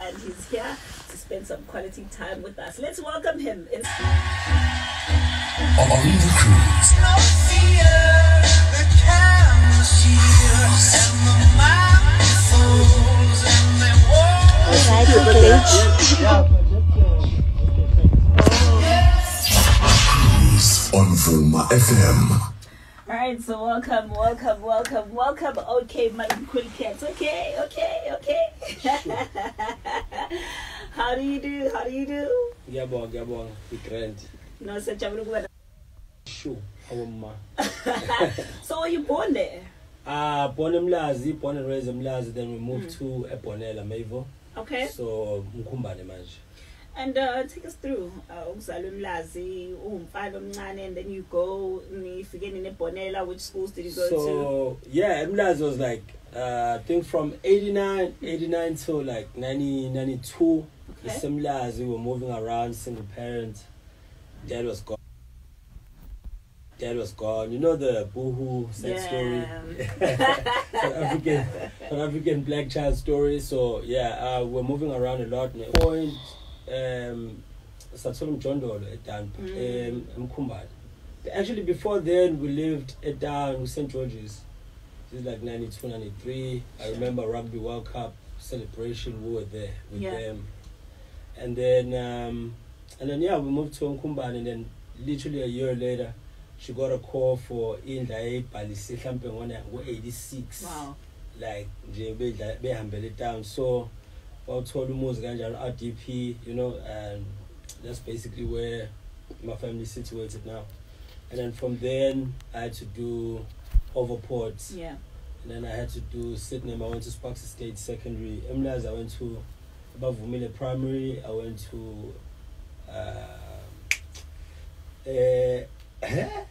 and he's here to spend some quality time with us. Let's welcome him. On the cruise. No fear, the cameras here, and the microphones, and they walk. On Vuma FM. Alright, so welcome, Okmalumkoolcat. Okay. Sure. How do you do? Ngiyabonga, grand. No, sajabula kuba. Sure, awumma. So were you born there? Born in Mlazi, born and raised in Mlazi, then we moved to Eponela, Mavo. Okay. So Mkumbane manje. And take us through ukuzalwa eMlazi, umfana omncane, and then you go nifike eBonela. Which schools did you go to? So yeah, Mlazi was like I think from 89 to like 92. Okay. Mlazi, we were moving around, single parent. Dad was gone. You know the boohoo sad story. South African black child story. So yeah, we're moving around a lot. Point Satolum Jondolo at down Mkumbane. Actually before then we lived at down St. George's. This is like 92, 93. I remember Rugby World Cup celebration, we were there with them. And then yeah, we moved to Mkumbane, and then literally a year later she got a call for Indai Palisi camping on 86. Wow. Like behambele down. So told RDP, you know, and that's basically where my family is situated now. And then from then I had to do Overport. Yeah. And then I had to do Sydenham. I went to Sparks State Secondary. Emlas, I went to Bavumile Primary. I went to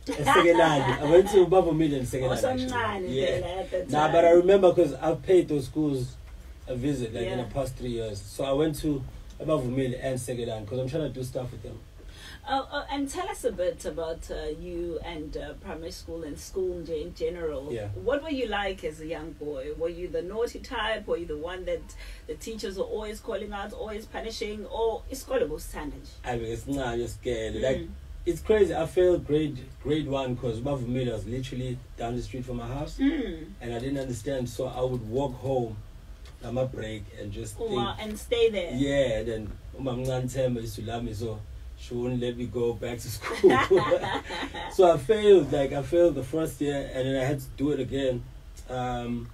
Segelani. I went to Bavumile and Segelani. Yeah. Nah, but I remember because I've paid those schools a visit in the past 3 years. So I went to Abavumile and Segedan because I'm trying to do stuff with them. And tell us a bit about you and primary school and school in general. Yeah. What were you like as a young boy? Were you the naughty type? Were you the one that the teachers were always calling out, always punishing? Or is callable standard? I mean, it's not, you're scared. Like, it's crazy. I failed grade 1 because Abavumile was literally down the street from my house. And I didn't understand. So I would walk home. I'm a break and just and stay there. Yeah, and then Umamngantemba used to love me, so she wouldn't let me go back to school. So I failed the first year, and then I had to do it again. And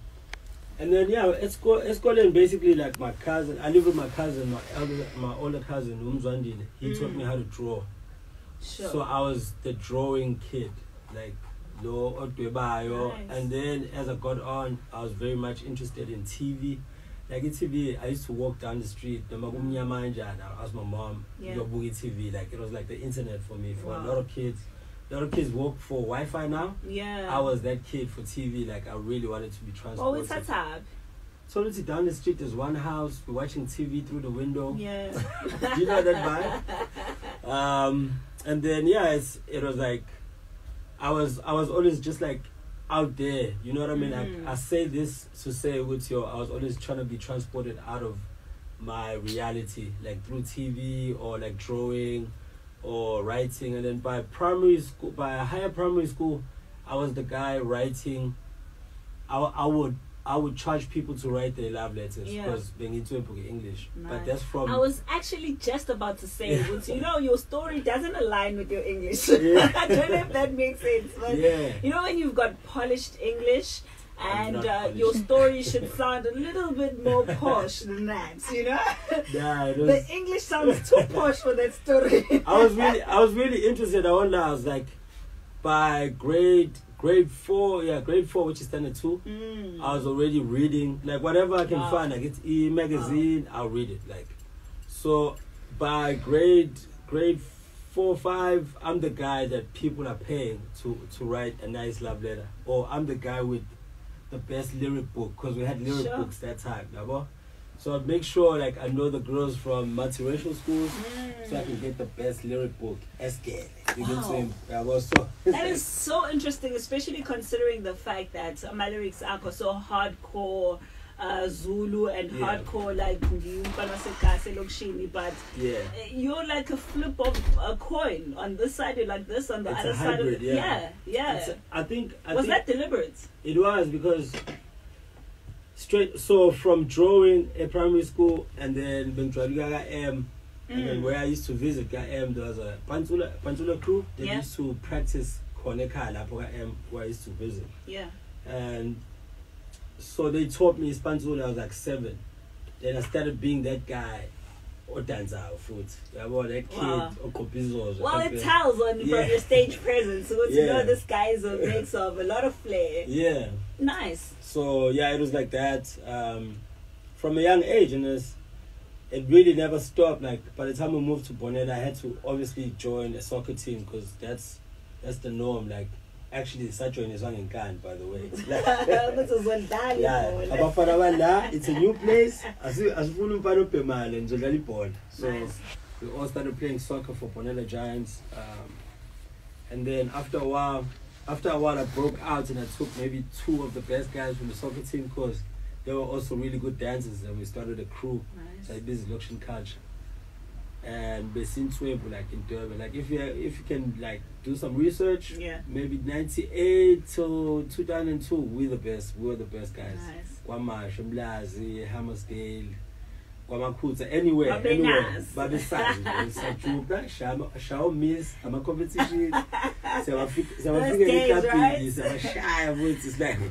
then it's going basically like my cousin. I live with my cousin, my older cousin, Umzwandile. He taught me how to draw. Sure. So I was the drawing kid, like nice. And then as I got on, I was very much interested in TV. Like in TV, I used to walk down the street. I asked my mom, TV. Like it was like the internet for me. For a lot of kids work for Wi-Fi now. Yeah. I was that kid for TV. Like I really wanted to be transported. Oh, it's that up. So let's see, down the street there's one house. We're watching TV through the window. Yeah. You know that vibe. And then it was like I was always just like out there, you know what I mean? I say this to say with you, I was always trying to be transported out of my reality, like through TV or like drawing or writing. And then by higher primary school, I was the guy writing. I would charge people to write their love letters because being into English. Nice. But that's from. I was actually just about to say, you know, your story doesn't align with your English. I don't know if that makes sense. But you know, when you've got polished English and your story should sound a little bit more posh than that, you know? The English sounds too posh for that story. I was really interested. I was like, by grade 4, which is standard 2, I was already reading, like whatever I can find, like it's e-magazine, I'll read it. Like, so by grade 4, 5, I'm the guy that people are paying to write a nice love letter, or I'm the guy with the best lyric book, because we had lyric books that time, so I'd make sure like I know the girls from multiracial schools, so I can get the best lyric book. That is so interesting, especially considering the fact that my lyrics are so hardcore, Zulu and hardcore like but you're like a flip of a coin. On this side you're like this, on the other side of yeah. I think that deliberate? It was, because from drawing at primary school, and then and then where I used to visit there was a Pantula crew that used to practice Koneka where I used to visit. And so they taught me Pantula. I was like 7. Then I started being that guy or dancer food. That kid well, it tells from your stage presence. So you know this guy is a mix of a lot of flair. Yeah. Nice. So it was like that from a young age, and it really never stopped. Like by the time we moved to Bonnet, I had to obviously join a soccer team, because that's the norm. Like actually, Sajoin is in Cannes, by the way. It's a new place. So we all started playing soccer for Bonella Giants, and then after a while I broke out, and I took maybe 2 of the best guys from the soccer team, because they were also really good dancers, and we started a crew. Like this Luxian culture, and Besin Twebo, like in Durban. Like if you can like do some research, maybe 98 to 2002, we were the best guys. Kwamash, Mlazi, Hammersdale, Kwamakuta, anywhere. But besides, Shao Miss, I'm a competition.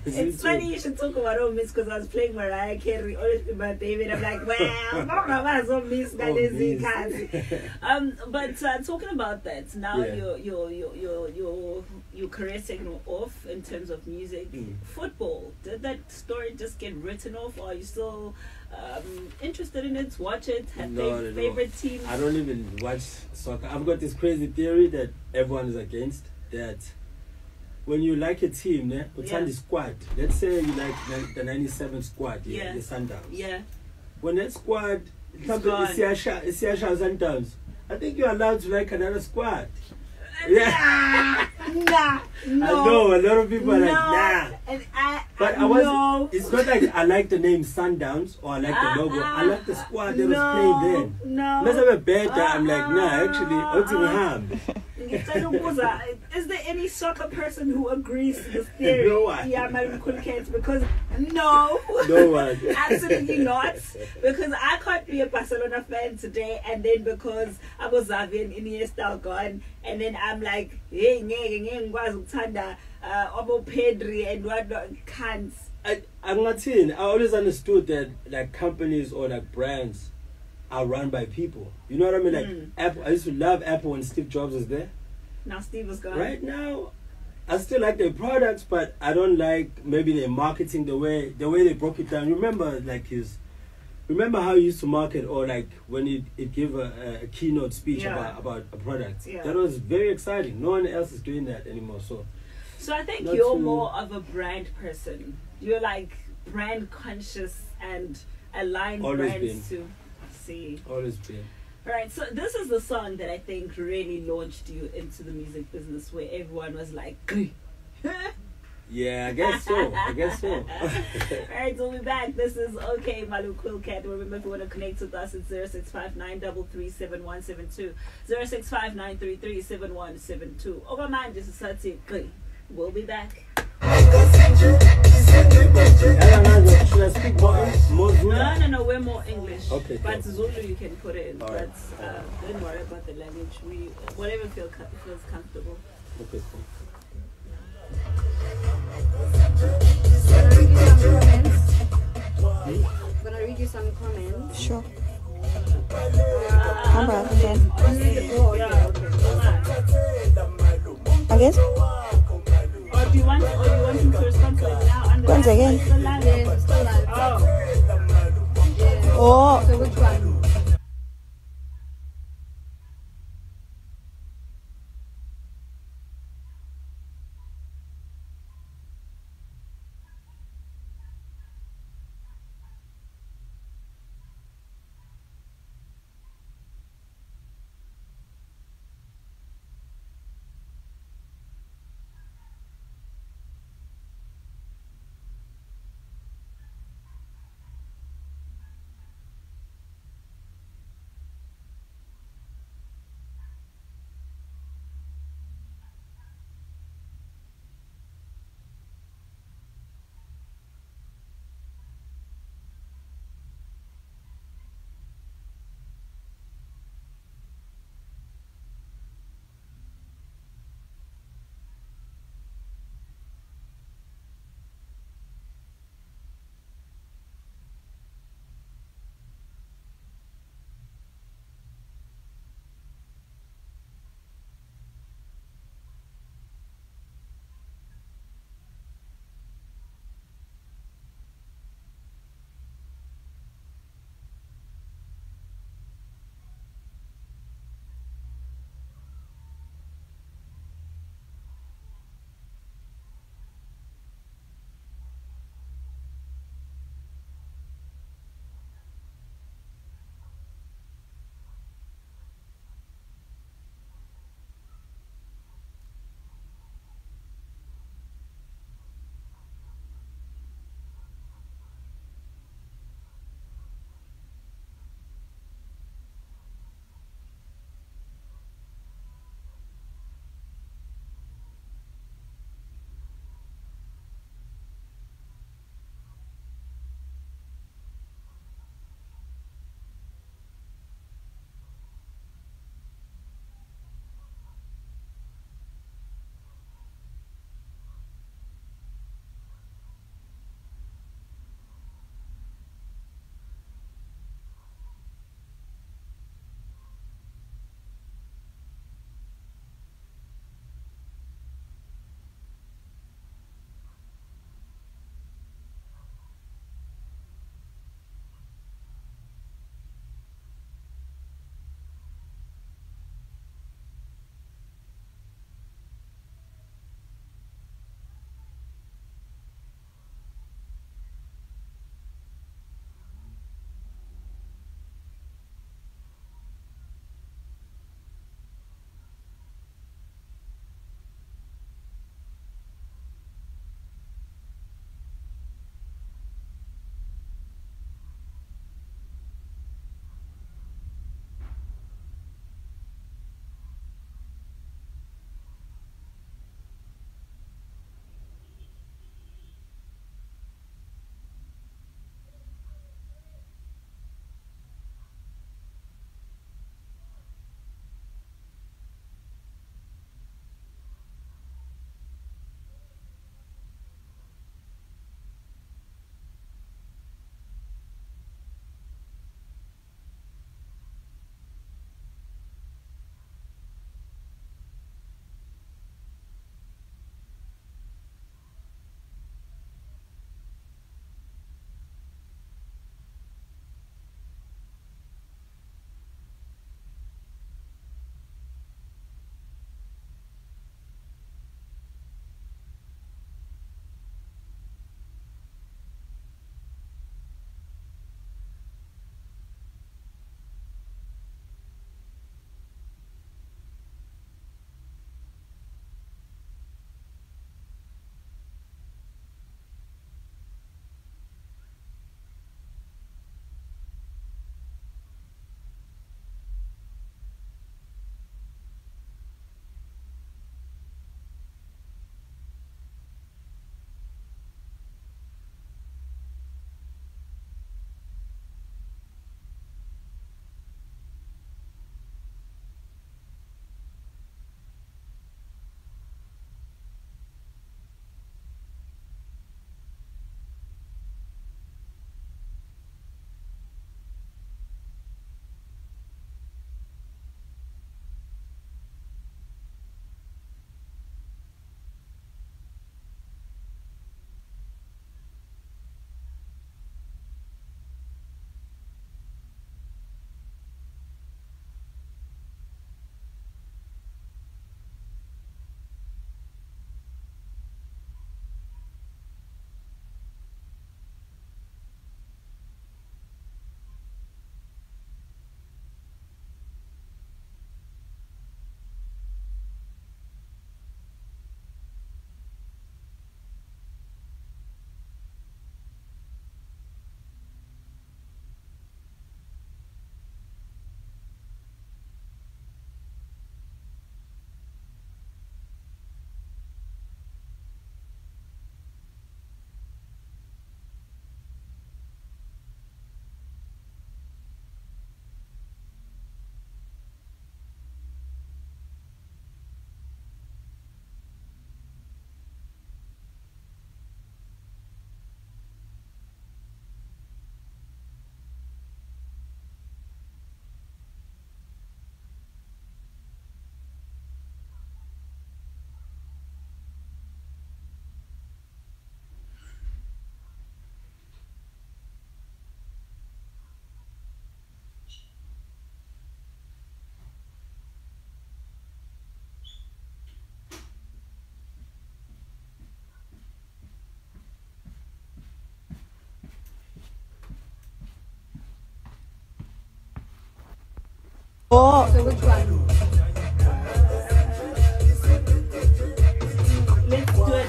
It's funny you should talk about all Miss, because I was playing Mariah Carey, always with my baby, and I'm like, well, Miss, but talking about that, now your career taken off in terms of music. Football, did that story just get written off, or are you still interested in it? Watch it? Have favorite teams? I don't even watch soccer. I've got this crazy theory that everyone is against, that when you like a team, the squad, let's say you like the 97 squad, the Sundowns. When that squad Sundowns, I think you're allowed to like another squad. Nah, I know a lot of people are like, nah. But it's not like I like the name Sundowns or I like the logo. I like the squad that was playing then. Unless I'm a bad guy, I'm like, nah, actually, is there any soccer person who agrees to this theory? No one. Okmalumkoolcat, because no one. Absolutely not. Because I can't be a Barcelona fan today, and then because I was Xavi and Iniesta are gone, and then I'm like, hey, Obo Pedri and whatnot, can't. I'm not saying. I always understood that like companies or like brands are run by people. You know what I mean? Like Apple. I used to love Apple when Steve Jobs was there. Now Steve was gone. Right now, I still like their products, but I don't like maybe their marketing, the way they broke it down. Remember how he used to market, or like when it gave a keynote speech about a product. That was very exciting. No one else is doing that anymore. So I think you're more of a brand person. You're like brand conscious and aligned brands to see. Always been. Right, so this is the song that I think really launched you into the music business, where everyone was like, yeah, I guess so. Alright, so we'll be back. This is Okmalumkoolcat. Remember, if you want to connect with us, it's 0659337172. 0659337172. Over mind, this is Sati. We'll be back. Should I speak more Zulu? No, we're more English. Okay. But Zulu you can put in. Right. But don't worry about the language. Whatever feels comfortable. Okay, cool. I'm gonna read you some comments. Sure. How about that? I guess. Or do you want him to respond to it now? Once again. Yes, it's still live. Oh. So which one? So which one? Let's do it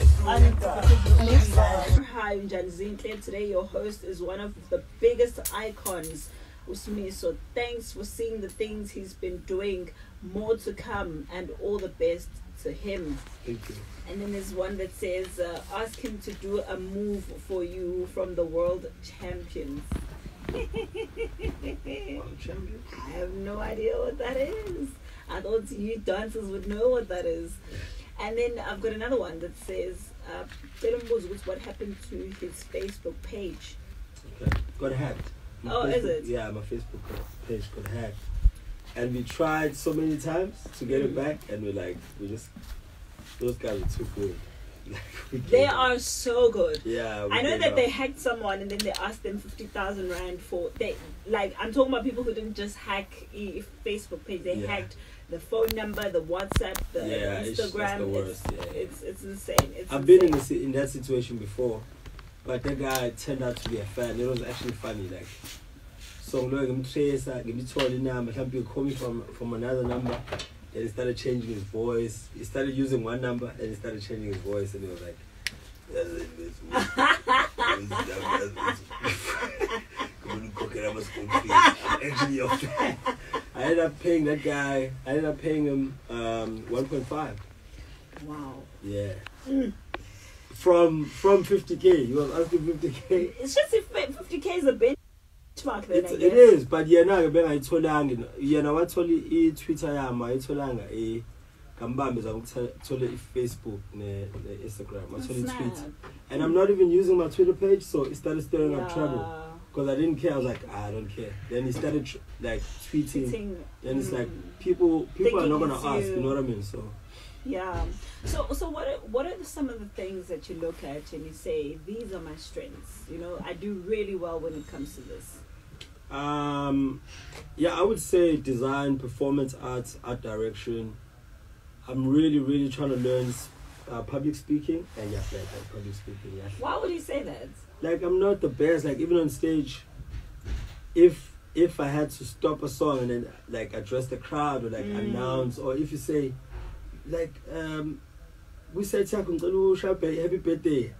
Hi, I'm Janzinhle. Today your host is one of the biggest icons, Usmi. So thanks for seeing the things he's been doing. More to come, and all the best to him. Thank you. And then there's one that says, ask him to do a move for you from the world champions. Champion? I have no idea what that is. I thought you dancers would know what that is. And then I've got another one that says, what happened to his Facebook page? Okay. Got hacked. Is it? Yeah, my Facebook page got hacked. And we tried so many times to get it back, and those guys are too good. They are so good. Yeah, I know that they hacked someone and then they asked them 50,000 rand for I'm talking about people who didn't just hack Facebook page. They hacked the phone number, the WhatsApp, the Instagram. It's the worst. It's insane. I've been in that situation before, but that guy turned out to be a fan. It was actually funny. Like, so I'm tracer, give me the number. Some people call me from another number. And he started changing his voice. He started using one number and he started changing his voice, and he was like, actually, I ended up paying that guy. I ended up paying him 1.5. Wow. Yeah. From 50k. He was asking 50k. It's just if 50k is a benchmark. Then It is, but yena ke bengayitholanga yena watholi i-Twitter yami ayitholanga kambambe zakuthola i-Facebook ne-Instagram watholi i-tweet, and I'm not even using my Twitter page, so it started stirring up trouble because I didn't care. I was like, I don't care. Then he started tweeting. Then it's like people are not gonna ask, you know what I mean? So yeah. So what are some of the things that you look at and you say, these are my strengths? You know, I do really well when it comes to this. Yeah, I would say design, performance arts, art direction. I'm really trying to learn public speaking, and public speaking. Yeah. Why would you say that? Like, I'm not the best. Like, even on stage, if I had to stop a song and then like address the crowd or like announce, or if you say like we say happy birthday,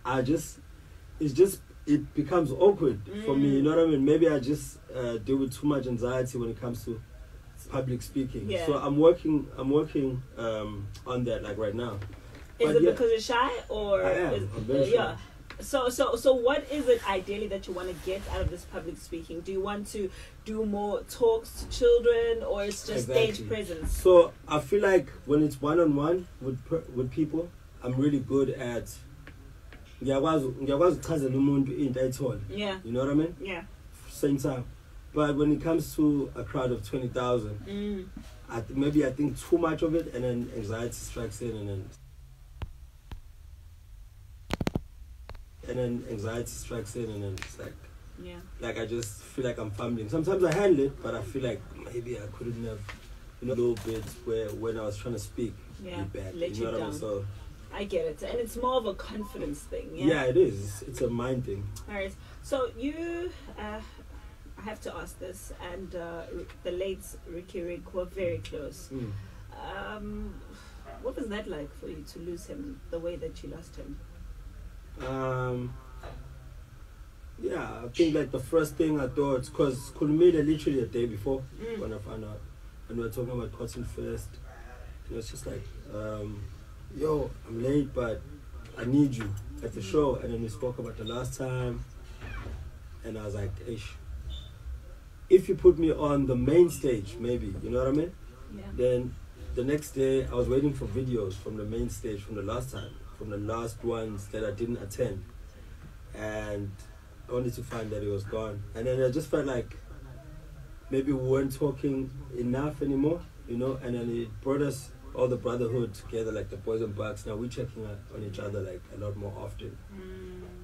it becomes awkward for me, you know what I mean? Maybe I just deal with too much anxiety when it comes to public speaking. Yeah. So I'm working on that like right now. Is it because you're shy, or I am. I'm very shy. Yeah. So what is it ideally that you want to get out of this public speaking? Do you want to do more talks to children, or it's just stage presence? So I feel like when it's one-on-one with people, I'm really good at ngiyakwazi ukuchazela umuntu into ayithola. Yeah. You know what I mean? Yeah. Same time. But when it comes to a crowd of 20,000, I think too much of it, and then anxiety strikes in, and then it's like, like I just feel like I'm fumbling. Sometimes I handle it, but I feel like maybe I couldn't have, a little bit where when I was trying to speak, bad, let you know what down. I mean? So I get it, and it's more of a confidence thing. Yeah, it is. It's a mind thing. All right. So you, I have to ask this, and the late Riky Rick were very close. What was that like for you to lose him the way that you lost him? Yeah, I think like the first thing I thought, because Kulumida literally a day before when I found out, and we were talking about Cotton First, it was just like, yo, I'm late, but I need you at the show. And then we spoke about the last time, and I was like, ish, if you put me on the main stage, maybe, you know what I mean? Yeah. Then the next day, I was waiting for videos from the main stage from the last time, from the last ones that I didn't attend, and only to find that it was gone. And then I just felt like maybe we weren't talking enough anymore, and then it brought us all the brotherhood together, like the boys and bucks. Now we're checking on each other like a lot more often.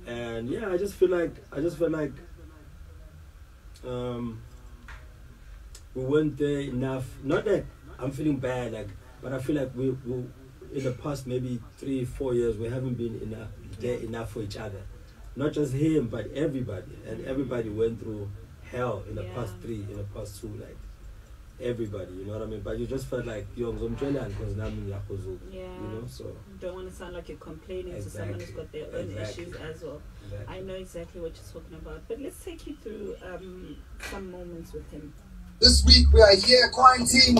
And yeah, I just felt like we weren't there enough. Not that I'm feeling bad, but I feel like we in the past maybe 3-4 years we haven't been there enough for each other. Not just him, but everybody. And everybody went through hell in the past 2. everybody, you know what I mean? But you just felt like because yeah, you know, so you don't want to sound like you're complaining to someone who's got their own issues as well. I know exactly what you're talking about, but let's take you through some moments with him. This week we are here quarantine.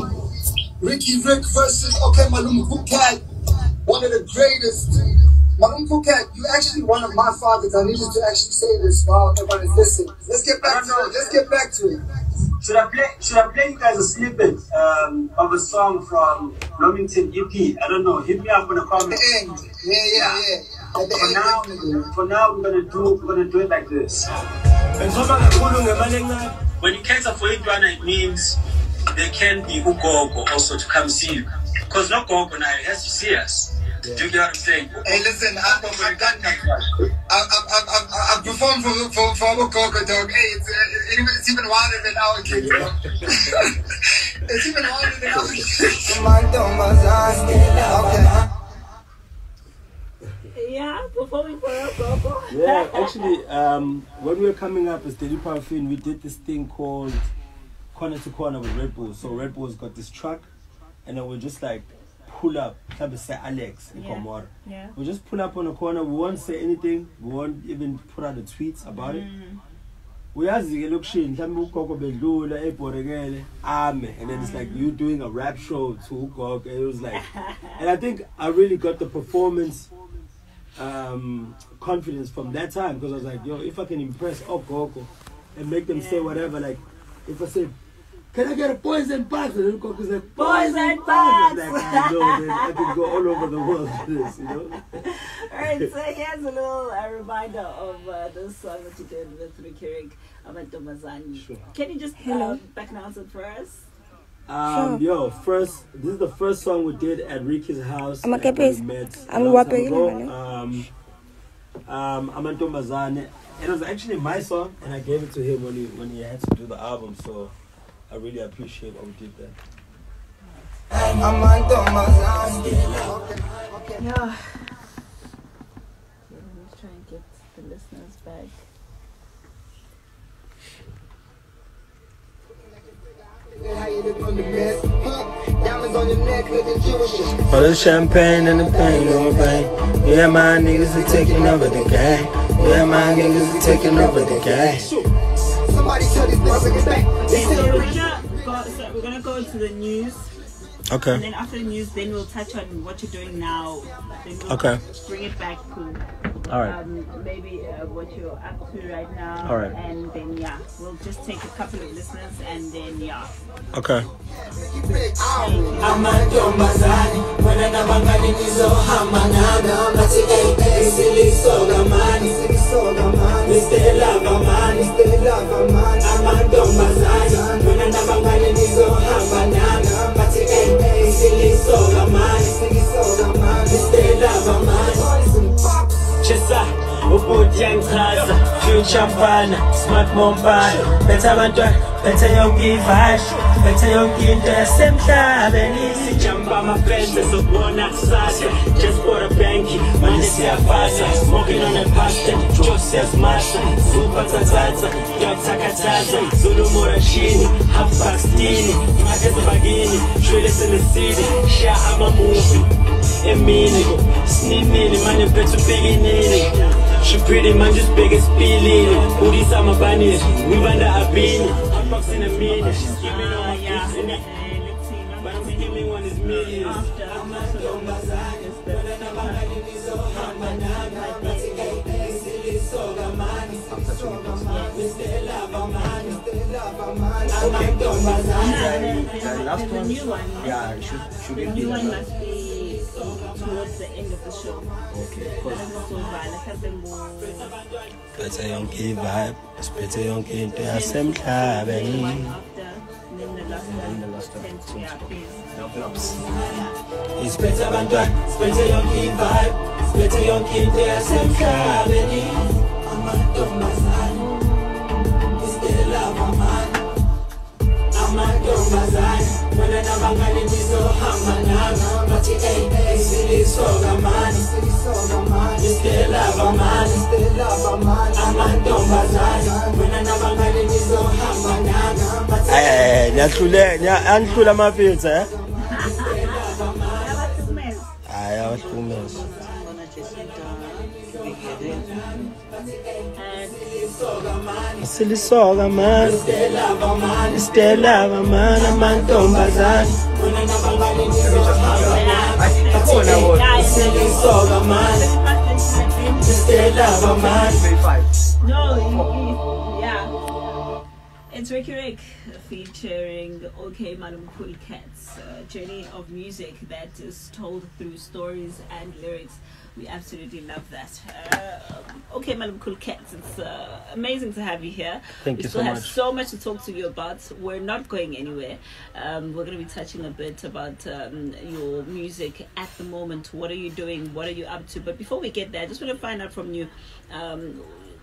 Riky Rick versus Okmalumkoolcat, one of the greatest. Malumkoolcat, you actually one of my fathers. I need you to actually say this while everyone is listening. Let's get back to it. Let's get back to it. Should I play you guys a snippet of a song from Bloomington EP? I don't know. Hit me up in the comments. At the end. Yeah. At the end. For now, we're gonna do it like this. When you cater for Idwana, it means there can be Ugogo also to come see you. Because no Gogo now has to see us. Yeah. Do you get what I'm saying? Hey, listen, I've performed for our Gogo dog. Hey, it's even wilder than our kids, bro. It's even wilder than our kids. Yeah, performing for our Gogo. Yeah, actually, when we were coming up as Daily Paraffin, we did this thing called Corner to Corner with Red Bulls. So Red Bulls got this truck, and then we just like pull up, say Alex in Komoro. Yeah. We just pull up on a corner, we won't say anything, we won't even put out the tweets about it. We ask the location, and then it's like you doing a rap show to Ukoko. It was like, and I think I really got the performance confidence from that time, because I was like, yo, if I can impress Okoko and make them say whatever, like if I said, can I get a poison box? And then Koko's like, poison box! Like, I know, then I can go all over the world with this, you know? Alright, so here's a little reminder of this song that you did with Riky Rick, Amantombazane. Sure. Can you just back announce it for us? Yo, this is the first song we did at Ricky's house. I'm we met Amantombazane. It was actually my song, and I gave it to him when he had to do the album, so I really appreciate what we did there. Yeah. Let's try and get the listeners back. For the champagne and the pain, no pain. Yeah, my niggas are taking over the game. Yeah, my niggas are taking over the game. Somebody tell these niggas to get back. So we're gonna go to the news. Okay. And then after the news, then we'll touch on what you're doing now. Then we'll bring it back to maybe what you're up to right now. All right. And then we'll just take a couple of listeners and then Okay. Chesa, ubudi yangichaza, future mfana, smart mombana, betha abantwana, betha yonke ivibe, betha yonke into yasemhlabeni. Sijamba amafence sokubona kusasa, just for a banky, manje siyafasa, smoking on a pasta, jokes siyazimasa, super tatata, yakuthakathaza, Zulu morashini, half past dini, image ezibagini, trailers in the city, share ama-movie. Emini, snimini, manje mpethu beginini. She pretty man, just big as Pilini. Booties on my bunnies, we banda abini. Unbox in a minute, she's giving all my gifts in it. But I'm giving one is millions. the new one. Yeah, should The it new be one like must be towards the end of the show. okay, Better young key vibe, it's better young key into a same cabin. It's better than that, it's better young key vibe, it's better young key into a same cabin. I'm a dumb man, it's the love of man. I'm a dumb man. When I never got in this old hammer, but it ain't silly so man. It's the love of man. I'm a dumb man. When I never got in this old hammer, but Niyahlula amapizza, eh? Hayi, awahlukumeza. Silisoka man, Stella man, amantombazane. Silisoka man, Stella man. No, yeah. It's Riky Rick featuring Okmalumkoolcat's journey of music that is told through stories and lyrics. We absolutely love that. Okmalumkoolcat, it's amazing to have you here. Thank you so much. We still have so much to talk to you about. We're not going anywhere. We're going to be touching a bit about your music at the moment. What are you doing? What are you up to? But before we get there, I just want to find out from you,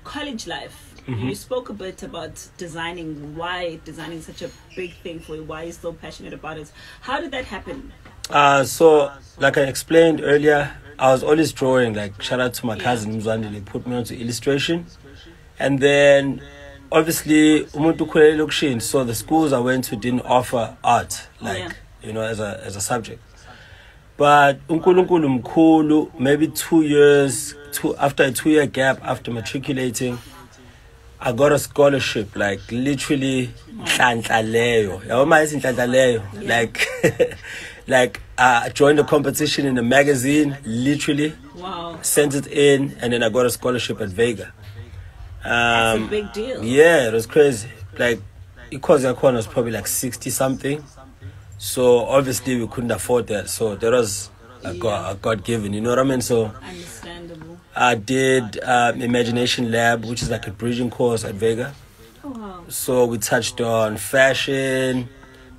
college life. Mm-hmm. You spoke a bit about designing. Why designing is such a big thing for you? Why you're so passionate about it? How did that happen? So, like I explained earlier, I was always drawing. Like, shout out to my cousin Mzwandile, they put me onto illustration. And then, obviously, so the schools I went to didn't offer art, like, you know, as a subject. But uNkulunkulu, maybe 2 years, after a 2-year gap after matriculating, I got a scholarship, like literally, like, like I joined a competition in a magazine, literally. Wow. Sent it in, and then I got a scholarship at Vega. That's a big deal. Yeah, it was crazy. Like, because Yakon was probably like 60 something. So obviously we couldn't afford that. So that was a God given, you know what I mean? So Understandable. I did Imagination Lab, which is like a bridging course at Vega. Oh, wow. So we touched on fashion,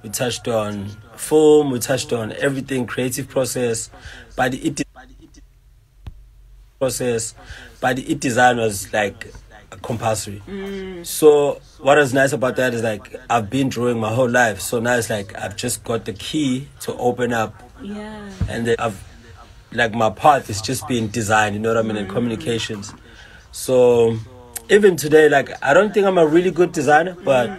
we touched on film, we touched on everything, creative process. But the it design was like compulsory. So what was nice about that is like I've been drawing my whole life. So now it's like I've just got the key to open up. Yeah. And then I've like my path is just being design, you know what I mean, and communications. So even today, like I don't think I'm a really good designer, but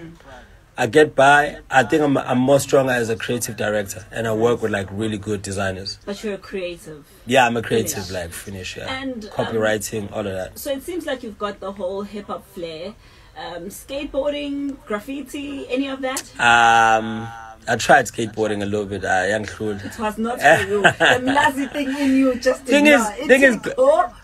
I get by. I think I'm more stronger as a creative director, and I work with like really good designers. But you're a creative. Yeah, I'm a creative, like finish, yeah. And copywriting, all of that. So it seems like you've got the whole hip hop flair. Skateboarding, graffiti, any of that? I tried skateboarding a little bit. Young Khul. It was not for you. The lazy thing in you just thing is,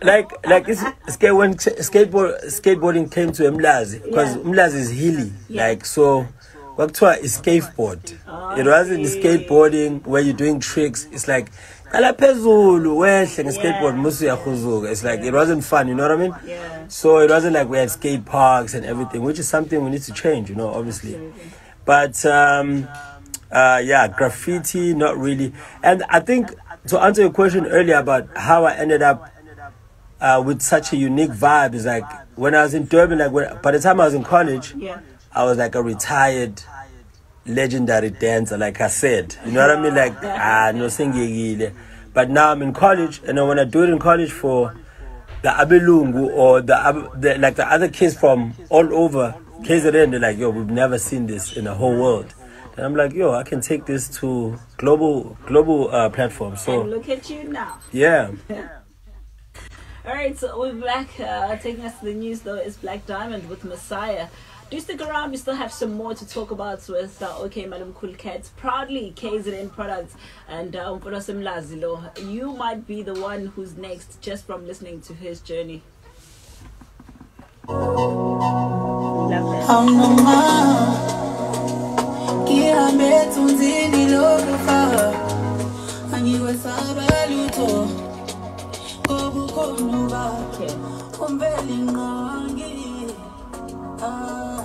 like it's when skateboarding came to Mlazi, because Mlazi is hilly, like so. What is skateboard? It wasn't the skateboarding where you're doing tricks. It's like skateboard. It's like it wasn't fun, you know what I mean? Yeah. So it wasn't like we had skate parks and everything, which is something we need to change, you know, obviously. Absolutely. But yeah, graffiti, not really. And I think to answer your question earlier about how I ended up with such a unique vibe is like when I was in Durban, like by the time I was in college, I was like a retired legendary dancer, like I said, you know what I mean? Like no singing. But now I'm in college, and then when I do it in college for the Abelungu or the other kids from all over KZN, they're like, yo, we've never seen this in the whole world. And I'm like, yo, I can take this to global platforms. So and look at you now. Yeah. All right, so we're back. Taking us to the news though is Black Diamond with Messiah. Do stick around. We still have some more to talk about with Okmalumkoolcat, proudly KZN products, and you might be the one who's next just from listening to his journey. Love that.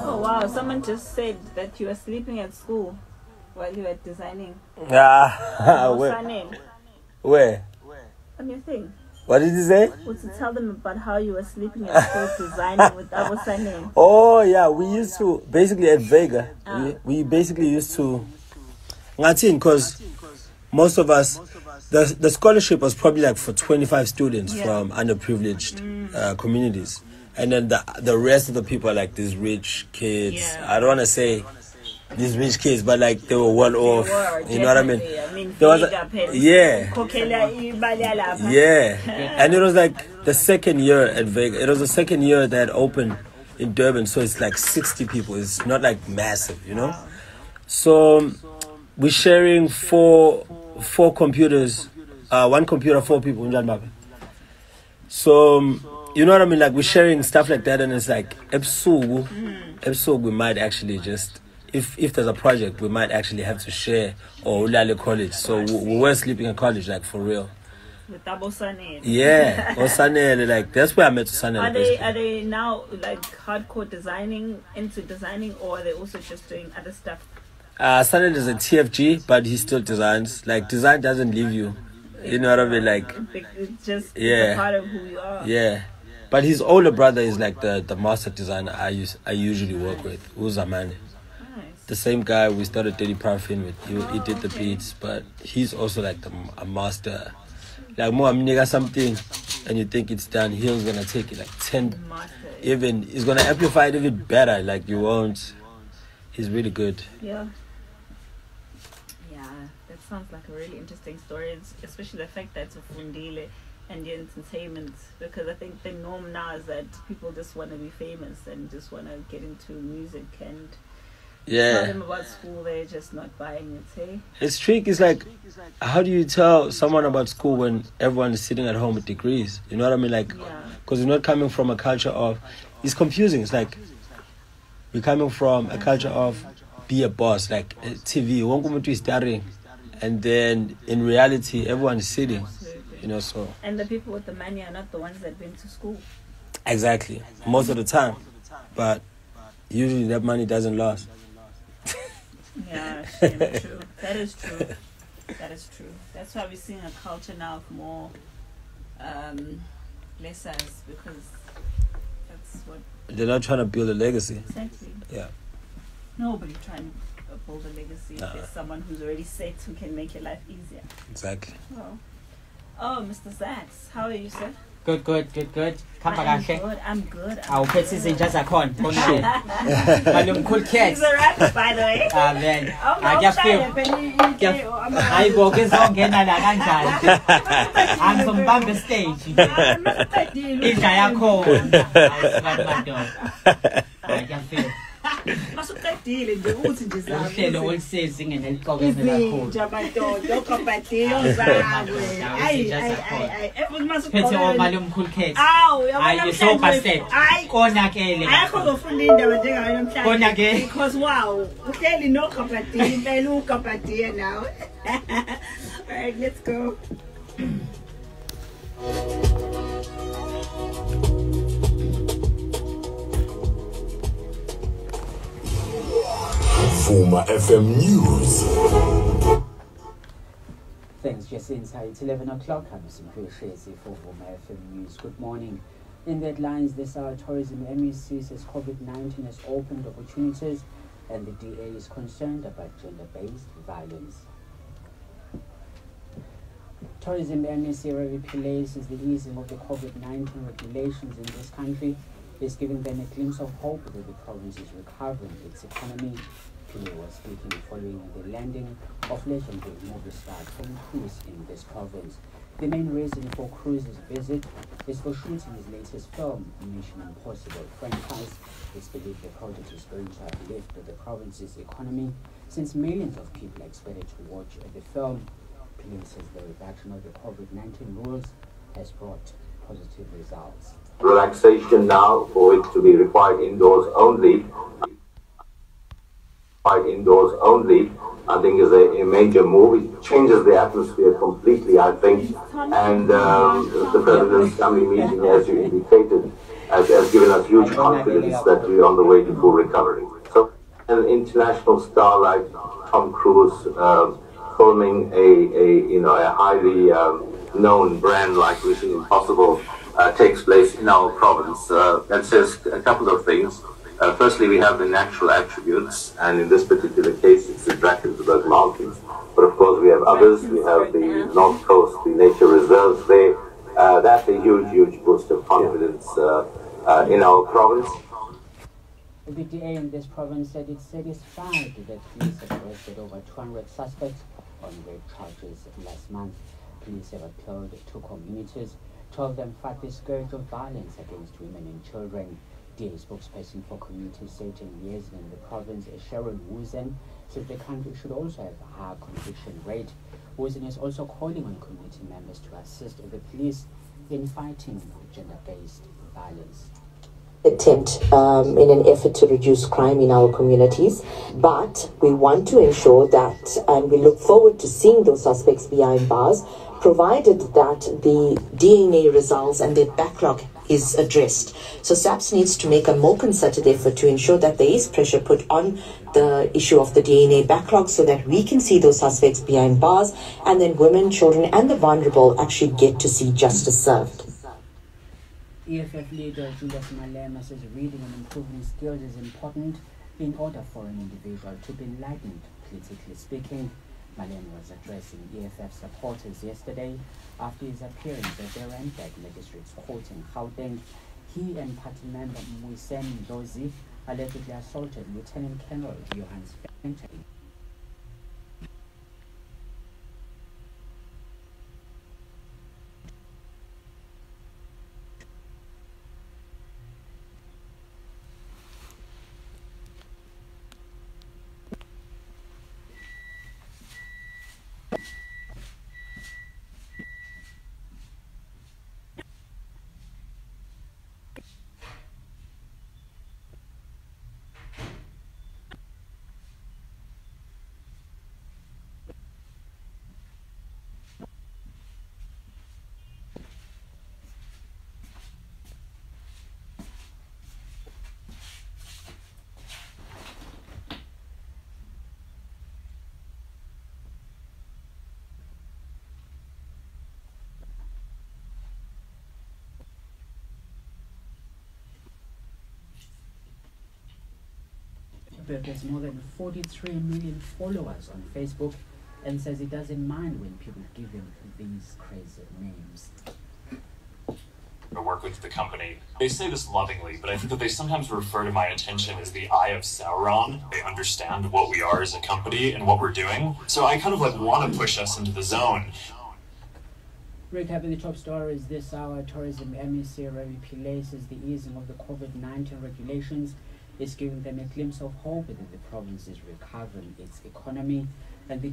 Oh wow, someone just said that you were sleeping at school while you were designing. What's her name? Where? On your thing. What did you say? Well, to tell them about how you were sleeping at school designing with what's her name? Oh yeah, we used to basically at Vega. We basically used to because most of us the scholarship was probably like for 25 students from underprivileged communities. And then the rest of the people are like these rich kids. I don't want to say these rich kids, but like they were well off. You know what I mean? There was yeah, and it was like the second year at Vegas. It was the second year that opened in Durban, so it's like 60 people. It's not like massive, you know. So we're sharing four computers, one computer, 4 people. So you know what I mean? Like we're sharing stuff like that, and it's like episode we might actually just. If there's a project, we might actually have to share or ulale college. So we were sleeping in college, like for real. With double Sanel. Yeah, or Sanel, like that's where I met Sanel. Are they now like hardcore into designing, or are they also just doing other stuff? Sanel is a TFG, but he still designs. Like design doesn't leave you. You know what I mean? Like it's just a part of who you are. Yeah. But his older brother is like the master designer I usually work with, who's Amani. The same guy we started Dirty Paraffin with. He did the beats, but he's also like a master. Like more nigga something, and you think it's done, he's gonna take it like 10. Even he's gonna amplify it even better. Like you won't. He's really good. Yeah. Yeah, that sounds like a really interesting story, especially the fact that it's a Fundile and the entertainment, because I think the norm now is that people just want to be famous and just want to get into music and. Tell them about school, they're just not buying it, hey? It's tricky. It's like, how do you tell someone about school when everyone is sitting at home with degrees? You know what I mean? Like, because you're not coming from a culture of... It's confusing. It's like, we're coming from a culture of be a boss, like TV. One moment is starring, and then in reality, everyone is sitting. You know, so... And the people with the money are not the ones that went to school. Exactly. Most of the time. But usually that money doesn't last. Yeah, true. That is true. That's why we're seeing a culture now of more lessers, because that's what... They're not trying to build a legacy. Exactly. Yeah. Nobody trying to build a legacy. There's someone who's already set who can make your life easier. Exactly. Oh, Mr. Zax, how are you, sir? Good. I'm good. I'll put this in just a con. Okmalumkoolcat. He's a rapper, by the way. Then I just feel. I walk in song and I'm from Bamba stage. It's a call. I just feel. Masuqedile nje uthi nje zawo uhlelo olisezingeni eliqokene kakhulu nje lokho zawe ayi efuthi phethe Okmalumkoolcat ayi so pasted konakele ayikho ngofunda indaba njengayo namhlanje konake because wow uhleli nokhabhadi impela ukhabhadi nawe. All right, let's go. Vuma FM News. Thanks, Jacinta. It's 11 o'clock. I'm Simply Shezi for Vuma FM News. Good morning. In the headlines this hour, Tourism MEC says COVID-19 has opened opportunities and the DA is concerned about gender-based violence. Tourism MEC Riky Rick says the easing of the COVID-19 regulations in this country is giving them a glimpse of hope that the province is recovering its economy. He was speaking following the landing of legendary movie star Tom Cruise in this province. The main reason for Cruise's visit is for shooting his latest film, Mission Impossible franchise. It's believed the project is going to uplift the province's economy since millions of people are expected to watch the film. Police says the reduction of the COVID-19 rules has brought positive results. Relaxation now for it to be required indoors only. I think is a major move. It changes the atmosphere completely, I think. And the President's coming meeting, as you indicated, has given us huge confidence that we're on the way to full recovery. So an international star like Tom Cruise filming a highly known brand like Mission Impossible takes place in our province. That says a couple of things. Firstly, we have the natural attributes, and in this particular case, it's the Drakensberg Mountains. But of course, we have others. We have the North Coast, the nature reserves there. That's a huge boost of confidence in our province. The DA in this province said it's satisfied that police have arrested over 200 suspects on rape charges last month. Police have appealed to communities, 12 of them fight the scourge of violence against women and children. DA spokesperson for community safety and liaison in the province, Sharon Woozen, said the country should also have a higher conviction rate. Woozen is also calling on community members to assist the police in fighting gender-based violence. Attempt in an effort to reduce crime in our communities, but we want to ensure that, and we look forward to seeing those suspects behind bars, provided that the DNA results and their backlog is addressed. So SAPS needs to make a more concerted effort to ensure that there is pressure put on the issue of the DNA backlog so that we can see those suspects behind bars, and then women, children and the vulnerable actually get to see justice served. EFF leader Julius Malema says reading and improving skills is important in order for an individual to be enlightened, politically speaking. Malema was addressing EFF supporters yesterday after his appearance at the Randburg Magistrates Court in Gauteng. He and party member Mwiseni Ndlozi allegedly assaulted Lieutenant Colonel Johannes Venter. Has more than 43 million followers on Facebook and says he doesn't mind when people give him these crazy names. I work with the company. They say this lovingly, but I think that they sometimes refer to my attention as the Eye of Sauron. They understand what we are as a company and what we're doing. So I kind of like want to push us into the zone. Recapping the top stories this hour, tourism MEC Riky Rick says the easing of the COVID-19 regulations is giving them a glimpse of hope that the province is recovering its economy, and the